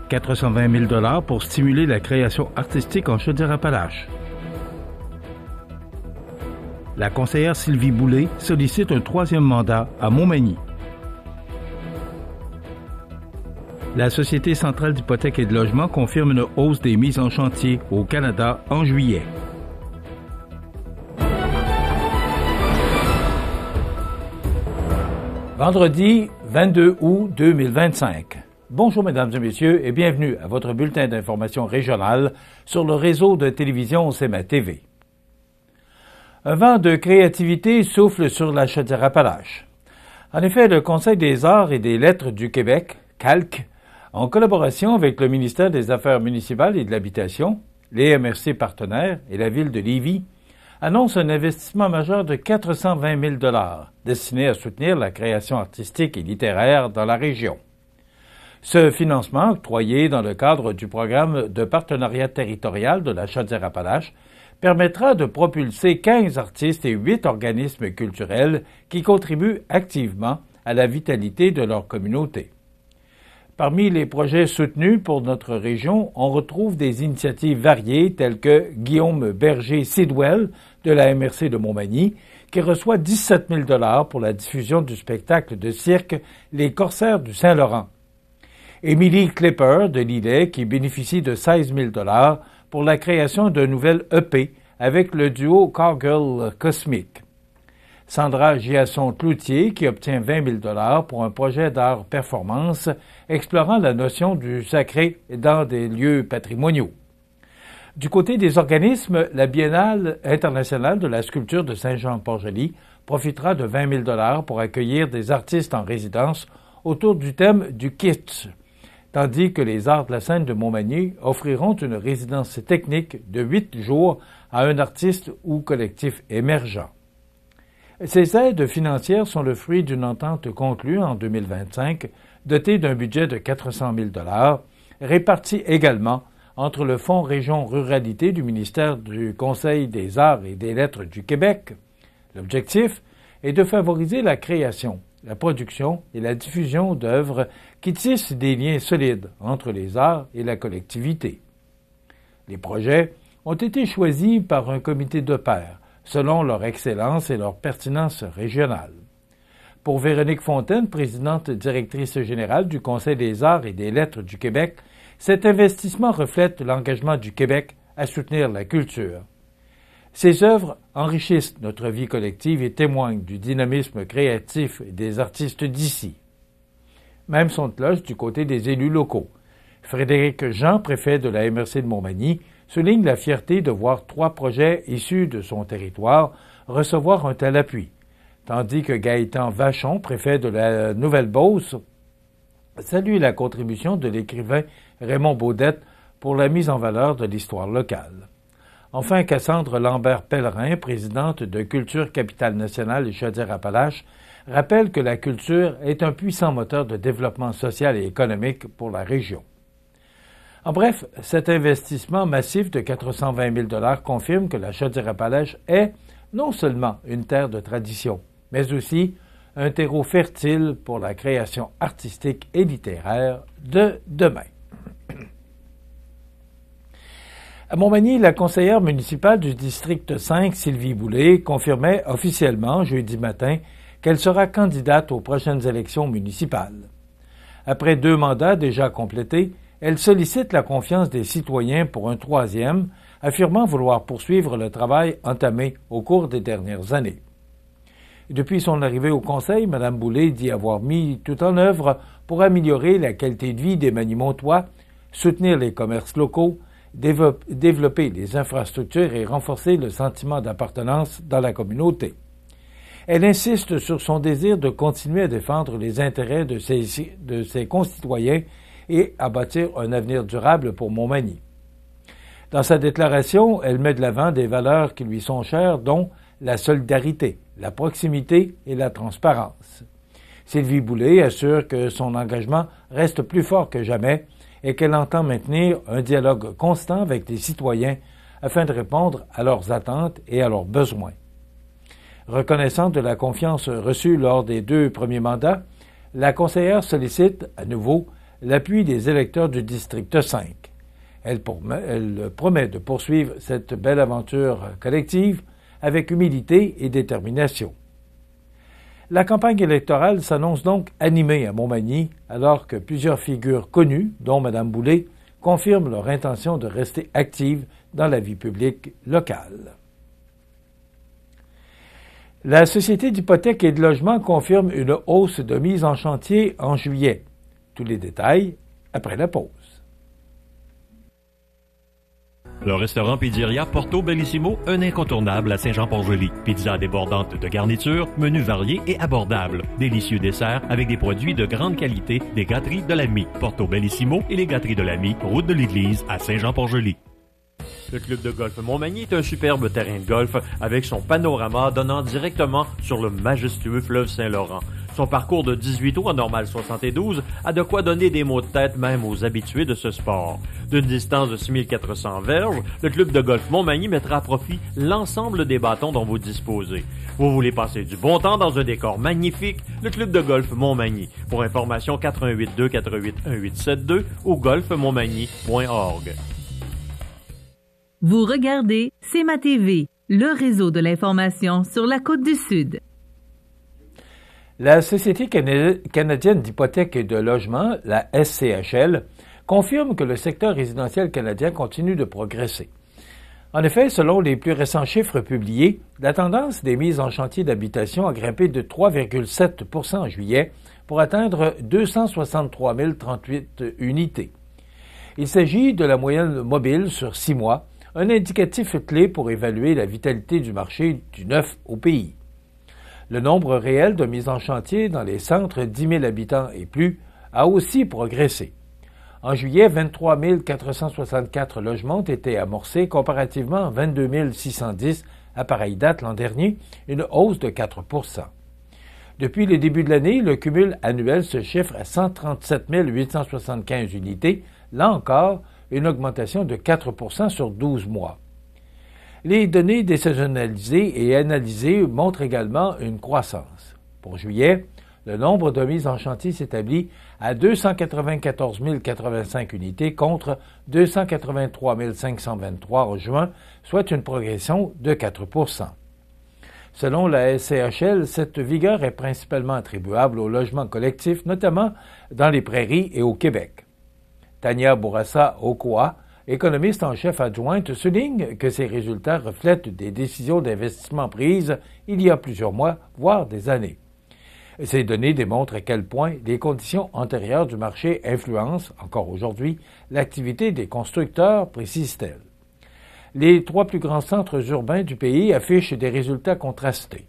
420 000 pour stimuler la création artistique en Chaudière-Appalaches. La conseillère Sylvie Boulay sollicite un 3e mandat à Montmagny. La Société centrale d'hypothèques et de logement confirme une hausse des mises en chantier au Canada en juillet. Vendredi 22 août 2025. Bonjour mesdames et messieurs et bienvenue à votre bulletin d'information régionale sur le réseau de télévision CMA TV. Un vent de créativité souffle sur la Chaudière-Appalaches. En effet, le Conseil des arts et des lettres du Québec, CALQ, en collaboration avec le ministère des Affaires municipales et de l'Habitation, les MRC partenaires et la ville de Lévis, annonce un investissement majeur de 420 000 destiné à soutenir la création artistique et littéraire dans la région. Ce financement, octroyé dans le cadre du programme de partenariat territorial de la Chaudière-Appalaches, permettra de propulser 15 artistes et 8 organismes culturels qui contribuent activement à la vitalité de leur communauté. Parmi les projets soutenus pour notre région, on retrouve des initiatives variées telles que Guillaume Berger-Sidwell de la MRC de Montmagny, qui reçoit 17 000 pour la diffusion du spectacle de cirque Les Corsaires du Saint-Laurent. Émilie Clipper de Lillet, qui bénéficie de 16 000 pour la création d'un nouvel EP avec le duo Cowgirl Cosmique. Sandra Giasson-Cloutier, qui obtient 20 000 pour un projet d'art-performance explorant la notion du sacré dans des lieux patrimoniaux. Du côté des organismes, la Biennale internationale de la sculpture de Saint-Jean-Port-Joli profitera de 20 000 pour accueillir des artistes en résidence autour du thème du kitsch, tandis que les Arts de la scène de Montmagny offriront une résidence technique de 8 jours à un artiste ou collectif émergent. Ces aides financières sont le fruit d'une entente conclue en 2025, dotée d'un budget de 400 000 réparti également entre le Fonds Région Ruralité du ministère du Conseil des arts et des lettres du Québec. L'objectif est de favoriser la création, la production et la diffusion d'œuvres qui tissent des liens solides entre les arts et la collectivité. Les projets ont été choisis par un comité de pairs, selon leur excellence et leur pertinence régionale. Pour Véronique Fontaine, présidente directrice générale du Conseil des arts et des lettres du Québec, cet investissement reflète l'engagement du Québec à soutenir la culture. Ces œuvres enrichissent notre vie collective et témoignent du dynamisme créatif des artistes d'ici. Même son de cloche du côté des élus locaux. Frédéric Jean, préfet de la MRC de Montmagny, souligne la fierté de voir 3 projets issus de son territoire recevoir un tel appui, tandis que Gaëtan Vachon, préfet de la Nouvelle-Beauce, salue la contribution de l'écrivain Raymond Baudette pour la mise en valeur de l'histoire locale. Enfin, Cassandre Lambert-Pellerin, présidente de Culture Capitale Nationale et Chaudière-Appalaches, rappelle que la culture est un puissant moteur de développement social et économique pour la région. En bref, cet investissement massif de 420 000 confirme que la Chaudière-Appalaches est non seulement une terre de tradition, mais aussi un terreau fertile pour la création artistique et littéraire de demain. À Montmagny, la conseillère municipale du district 5, Sylvie Boulay, confirmait officiellement jeudi matin qu'elle sera candidate aux prochaines élections municipales. Après 2 mandats déjà complétés, elle sollicite la confiance des citoyens pour un 3e, affirmant vouloir poursuivre le travail entamé au cours des dernières années. Depuis son arrivée au Conseil, Mme Boulay dit avoir mis tout en œuvre pour améliorer la qualité de vie des Magny-Montois, soutenir les commerces locaux, développer les infrastructures et renforcer le sentiment d'appartenance dans la communauté. Elle insiste sur son désir de continuer à défendre les intérêts de ses concitoyens et à bâtir un avenir durable pour Montmagny. Dans sa déclaration, elle met de l'avant des valeurs qui lui sont chères, dont la solidarité, la proximité et la transparence. Sylvie Boulay assure que son engagement reste plus fort que jamais et qu'elle entend maintenir un dialogue constant avec les citoyens afin de répondre à leurs attentes et à leurs besoins. Reconnaissante de la confiance reçue lors des 2 premiers mandats, la conseillère sollicite à nouveau l'appui des électeurs du district 5. Elle promet de poursuivre cette belle aventure collective avec humilité et détermination. La campagne électorale s'annonce donc animée à Montmagny, alors que plusieurs figures connues, dont Mme Boulay, confirment leur intention de rester actives dans la vie publique locale. La Société d'hypothèques et de logement confirme une hausse de mise en chantier en juillet. Tous les détails après la pause. Le restaurant Pizzeria Porto Bellissimo, un incontournable à Saint-Jean-Port-Joli. Pizza débordante de garniture, menus variés et abordables. Délicieux desserts avec des produits de grande qualité des gâteries de l'Ami. Porto Bellissimo et les gâteries de l'Ami, route de l'église à Saint-Jean-Port-Joli. Le club de golf Montmagny est un superbe terrain de golf avec son panorama donnant directement sur le majestueux fleuve Saint-Laurent. Son parcours de 18 trous en normale 72 a de quoi donner des maux de tête même aux habitués de ce sport. D'une distance de 6400 verges, le club de golf Montmagny mettra à profit l'ensemble des bâtons dont vous disposez. Vous voulez passer du bon temps dans un décor magnifique? Le club de golf Montmagny. Pour information 88 248 1872 ou golfmontmagny.org. Vous regardez CMA TV, le réseau de l'information sur la Côte-du-Sud. La Société canadienne d'hypothèques et de logement, la SCHL, confirme que le secteur résidentiel canadien continue de progresser. En effet, selon les plus récents chiffres publiés, la tendance des mises en chantier d'habitation a grimpé de 3,7 % en juillet pour atteindre 263 038 unités. Il s'agit de la moyenne mobile sur 6 mois, un indicatif clé pour évaluer la vitalité du marché du neuf au pays. Le nombre réel de mises en chantier dans les centres 10 000 habitants et plus a aussi progressé. En juillet, 23 464 logements ont été amorcés comparativement à 22 610 à pareille date l'an dernier, une hausse de 4 %. Depuis le début de l'année, le cumul annuel se chiffre à 137 875 unités, là encore, une augmentation de 4 % sur 12 mois. Les données désaisonnalisées et analysées montrent également une croissance. Pour juillet, le nombre de mises en chantier s'établit à 294 085 unités contre 283 523 en juin, soit une progression de 4 %. Selon la SCHL, cette vigueur est principalement attribuable au logement collectif, notamment dans les prairies et au Québec. Tania Bourassa-Okoa, économiste en chef adjointe, souligne que ces résultats reflètent des décisions d'investissement prises il y a plusieurs mois, voire des années. Ces données démontrent à quel point les conditions antérieures du marché influencent, encore aujourd'hui, l'activité des constructeurs, précise-t-elle. Les 3 plus grands centres urbains du pays affichent des résultats contrastés.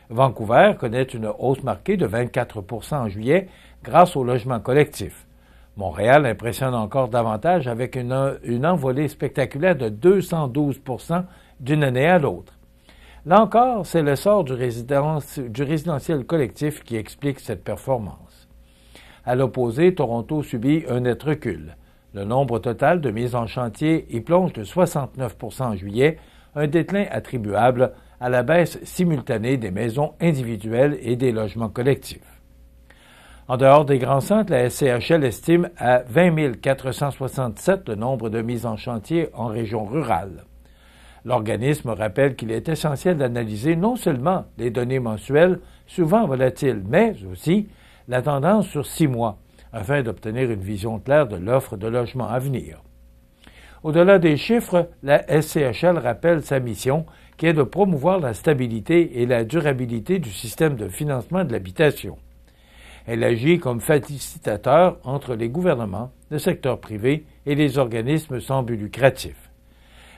Vancouver connaît une hausse marquée de 24 % en juillet grâce au logement collectif. Montréal impressionne encore davantage avec une envolée spectaculaire de 212 % d'une année à l'autre. Là encore, c'est l'essor du résidentiel collectif qui explique cette performance. À l'opposé, Toronto subit un net recul. Le nombre total de mises en chantier y plonge de 69 % en juillet, un déclin attribuable à la baisse simultanée des maisons individuelles et des logements collectifs. En dehors des grands centres, la SCHL estime à 20 467 le nombre de mises en chantier en région rurale. L'organisme rappelle qu'il est essentiel d'analyser non seulement les données mensuelles, souvent volatiles, mais aussi la tendance sur 6 mois, afin d'obtenir une vision claire de l'offre de logements à venir. Au-delà des chiffres, la SCHL rappelle sa mission, qui est de promouvoir la stabilité et la durabilité du système de financement de l'habitation. Elle agit comme facilitateur entre les gouvernements, le secteur privé et les organismes sans but lucratif.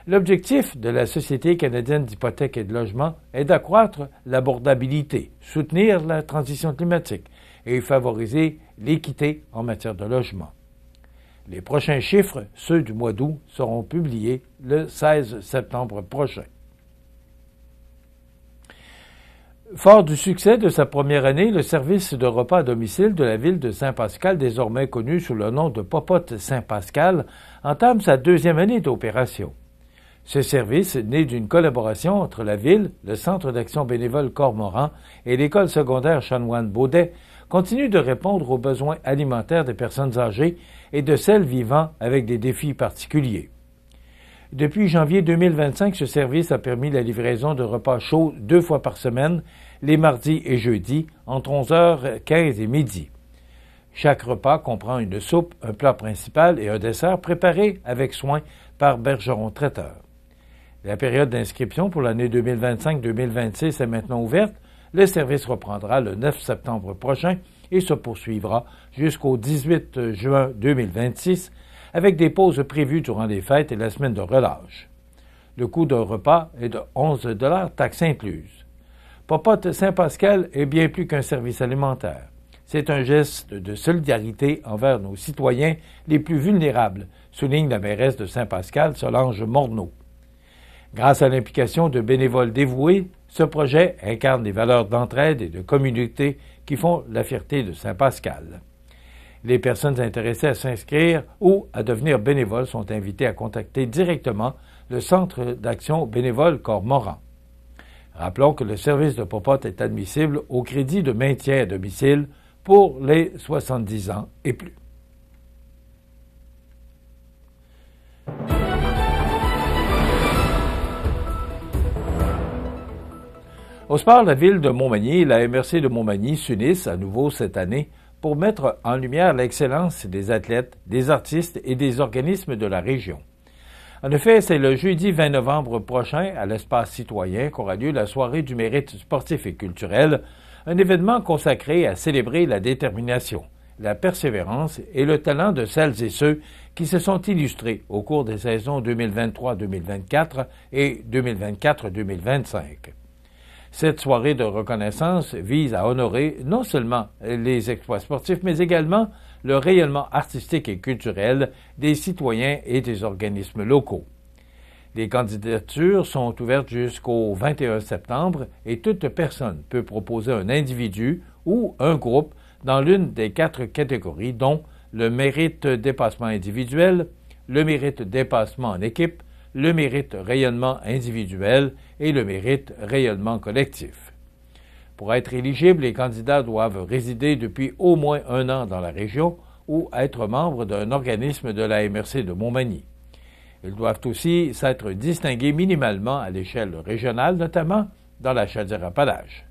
L'objectif de la Société canadienne d'hypothèques et de logement est d'accroître l'abordabilité, soutenir la transition climatique et favoriser l'équité en matière de logement. Les prochains chiffres, ceux du mois d'août, seront publiés le 16 septembre prochain. Fort du succès de sa première année, le service de repas à domicile de la ville de Saint-Pascal, désormais connu sous le nom de Popote Saint-Pascal, entame sa 2e année d'opération. Ce service, né d'une collaboration entre la ville, le Centre d'action bénévole Cormoran et l'école secondaire Chanoine-Baudet, continue de répondre aux besoins alimentaires des personnes âgées et de celles vivant avec des défis particuliers. Depuis janvier 2025, ce service a permis la livraison de repas chauds 2 fois par semaine, les mardis et jeudis, entre 11h15 et midi. Chaque repas comprend une soupe, un plat principal et un dessert préparés avec soin par Bergeron Traiteur. La période d'inscription pour l'année 2025-2026 est maintenant ouverte. Le service reprendra le 9 septembre prochain et se poursuivra jusqu'au 18 juin 2026 avec des pauses prévues durant les fêtes et la semaine de relâche. Le coût d'un repas est de 11 $, taxes incluses. Popote Saint-Pascal est bien plus qu'un service alimentaire. C'est un geste de solidarité envers nos citoyens les plus vulnérables, souligne la mairesse de Saint-Pascal, Solange Morneau. Grâce à l'implication de bénévoles dévoués, ce projet incarne les valeurs d'entraide et de communauté qui font la fierté de Saint-Pascal. Les personnes intéressées à s'inscrire ou à devenir bénévoles sont invitées à contacter directement le Centre d'action bénévole Cormoran. Rappelons que le service de popote est admissible au crédit de maintien à domicile pour les 70 ans et plus. Au sport, la ville de Montmagny et la MRC de Montmagny s'unissent à nouveau cette année pour mettre en lumière l'excellence des athlètes, des artistes et des organismes de la région. En effet, c'est le jeudi 20 novembre prochain, à l'Espace citoyen, qu'aura lieu la soirée du mérite sportif et culturel, un événement consacré à célébrer la détermination, la persévérance et le talent de celles et ceux qui se sont illustrés au cours des saisons 2023-2024 et 2024-2025. Cette soirée de reconnaissance vise à honorer non seulement les exploits sportifs, mais également le rayonnement artistique et culturel des citoyens et des organismes locaux. Les candidatures sont ouvertes jusqu'au 21 septembre et toute personne peut proposer un individu ou un groupe dans l'une des 4 catégories, dont le mérite dépassement individuel, le mérite dépassement en équipe, le mérite rayonnement individuel et le mérite rayonnement collectif. Pour être éligibles, les candidats doivent résider depuis au moins 1 an dans la région ou être membres d'un organisme de la MRC de Montmagny. Ils doivent aussi s'être distingués minimalement à l'échelle régionale, notamment dans la Chaudière-Appalaches.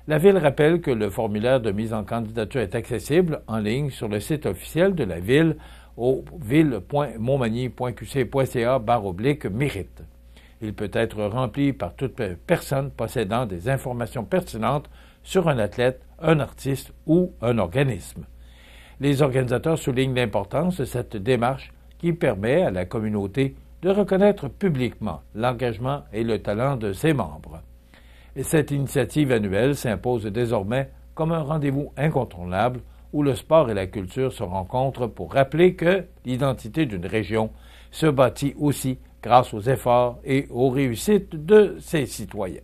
La Ville rappelle que le formulaire de mise en candidature est accessible en ligne sur le site officiel de la Ville au ville.montmagny.qc.ca/mérite. Il peut être rempli par toute personne possédant des informations pertinentes sur un athlète, un artiste ou un organisme. Les organisateurs soulignent l'importance de cette démarche qui permet à la communauté de reconnaître publiquement l'engagement et le talent de ses membres. Et cette initiative annuelle s'impose désormais comme un rendez-vous incontournable où le sport et la culture se rencontrent pour rappeler que l'identité d'une région se bâtit aussi grâce aux efforts et aux réussites de ses citoyens.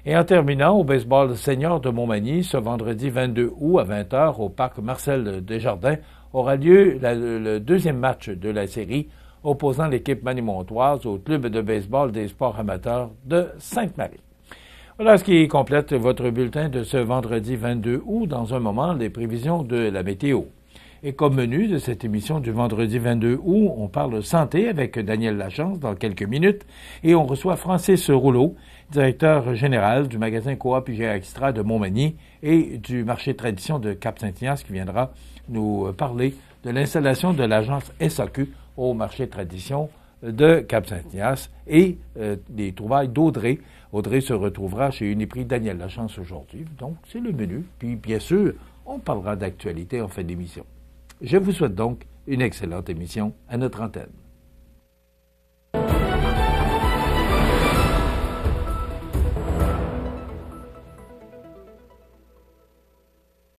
Et en terminant, au baseball senior de Montmagny, ce vendredi 22 août à 20h au parc Marcel Desjardins aura lieu le 2e match de la série opposant l'équipe manimontoise au club de baseball des sports amateurs de Sainte-Marie. Voilà ce qui complète votre bulletin de ce vendredi 22 août. Dans un moment, les prévisions de la météo. Et comme menu de cette émission du vendredi 22 août, on parle santé avec Daniel Lachance dans quelques minutes et on reçoit Francis Rouleau, directeur général du magasin Coop IGA Extra de Montmagny et du marché tradition de Cap-Saint-Ignace qui viendra nous parler de l'installation de l'agence SAQ au marché tradition de Cap-Saint-Ignace et des trouvailles d'Audrey. Audrey se retrouvera chez Uniprix Daniel Lachance aujourd'hui. Donc, c'est le menu. Puis, bien sûr, on parlera d'actualité en fin d'émission. Je vous souhaite donc une excellente émission à notre antenne.